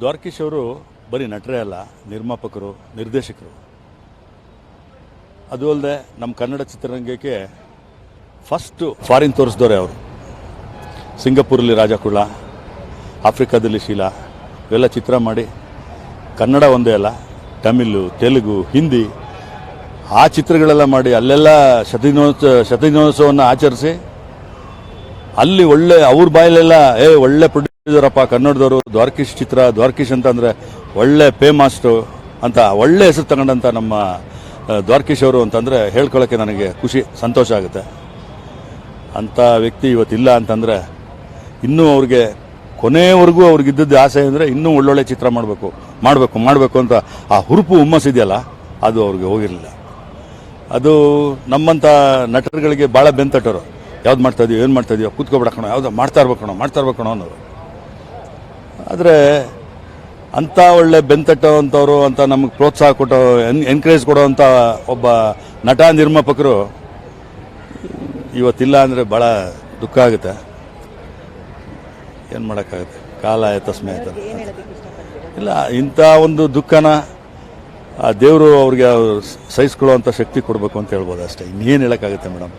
ದ್ವಾರಕೀಶ್ ಅವರು ಬರೀ ನಟರೇ ಅಲ್ಲ, ನಿರ್ಮಾಪಕರು, ನಿರ್ದೇಶಕರು. ಅದು ಅಲ್ಲದೆ ನಮ್ಮ ಕನ್ನಡ ಚಿತ್ರರಂಗಕ್ಕೆ ಫಸ್ಟು ಫಾರಿನ್ ತೋರಿಸಿದವರೇ ಅವರು. ಸಿಂಗಪೂರಲ್ಲಿ ರಾಜಕುಳ, ಆಫ್ರಿಕಾದಲ್ಲಿ ಶೀಲಾ ಇವೆಲ್ಲ ಚಿತ್ರ ಮಾಡಿ ಕನ್ನಡ ಒಂದೇ ಅಲ್ಲ, ತಮಿಳು, ತೆಲುಗು, ಹಿಂದಿ ಆ ಚಿತ್ರಗಳೆಲ್ಲ ಮಾಡಿ ಅಲ್ಲೆಲ್ಲ ಶತದಿನೋತ್ಸವವನ್ನು ಆಚರಿಸಿ ಅಲ್ಲಿ ಒಳ್ಳೆ ಅವ್ರ ಬಾಯಲ್ಲೆಲ್ಲ ಒಳ್ಳೆ ಪ್ರೊಡ್ಯೂಸರಪ್ಪ ಕನ್ನಡದವರು, ದ್ವಾರಕೀಶ್ ಚಿತ್ರ, ದ್ವಾರಕೀಶ್ ಅಂತ ಅಂದರೆ ಒಳ್ಳೆ ಪೇ ಮಾಸ್ಟರು ಅಂತ ಒಳ್ಳೆ ಹೆಸರು ತಗೊಂಡಂಥ ನಮ್ಮ ದ್ವಾರಕೀಶ್ ಅವರು ಅಂತಂದರೆ ಹೇಳ್ಕೊಳ್ಳೋಕ್ಕೆ ನನಗೆ ಖುಷಿ, ಸಂತೋಷ ಆಗುತ್ತೆ. ಅಂಥ ವ್ಯಕ್ತಿ ಇವತ್ತಿಲ್ಲ ಅಂತಂದರೆ ಇನ್ನೂ ಅವ್ರಿಗೆ ಕೊನೆಯವರೆಗೂ ಅವ್ರಿಗಿದ್ದದ್ದು ಆಸೆ ಅಂದರೆ ಇನ್ನೂ ಒಳ್ಳೊಳ್ಳೆ ಚಿತ್ರ ಮಾಡಬೇಕು ಅಂತ ಆ ಹುರುಪು ಹುಮ್ಮಸ್ಸಿದೆಯಲ್ಲ, ಅದು ಅವ್ರಿಗೆ ಹೋಗಿರಲಿಲ್ಲ. ಅದು ನಮ್ಮಂಥ ನಟರುಗಳಿಗೆ ಭಾಳ ಬೆಂತಟ್ಟರು. ಯಾವ್ದು ಮಾಡ್ತಾಯಿದ್ದೀವಿ, ಏನು ಮಾಡ್ತಾಯಿದ್ದೀವಿ, ಕೂತ್ಕೊಬಿಡಕಣ, ಯಾವ್ದು ಮಾಡ್ತಾ ಇರ್ಬೇಕಣ ಅನ್ನೋರು. ಆದರೆ ಅಂಥ ಒಳ್ಳೆ ಬೆಂತಟ್ಟೋವಂಥವ್ರು ಅಂತ ನಮಗೆ ಪ್ರೋತ್ಸಾಹ ಕೊಟ್ಟೋ, ಎನ್ಕರೇಜ್ ಕೊಡೋವಂಥ ಒಬ್ಬ ನಟ ನಿರ್ಮಾಪಕರು ಇವತ್ತಿಲ್ಲ ಅಂದರೆ ಭಾಳ ದುಃಖ ಆಗುತ್ತೆ. ಏನು ಮಾಡೋಕ್ಕಾಗುತ್ತೆ, ಕಾಲ ತಸ್ಮೆ ಆಯ್ತದೆ. ಇಲ್ಲ, ಇಂಥ ಒಂದು ದುಃಖನ ಆ ದೇವರು ಅವ್ರಿಗೆ ಸಹಿಸ್ಕೊಳ್ಳೋವಂಥ ಶಕ್ತಿ ಕೊಡಬೇಕು ಅಂತ ಹೇಳ್ಬೋದು ಅಷ್ಟೇ. ಇನ್ನೇನು ಹೇಳೋಕ್ಕಾಗುತ್ತೆ ಮೇಡಮ್.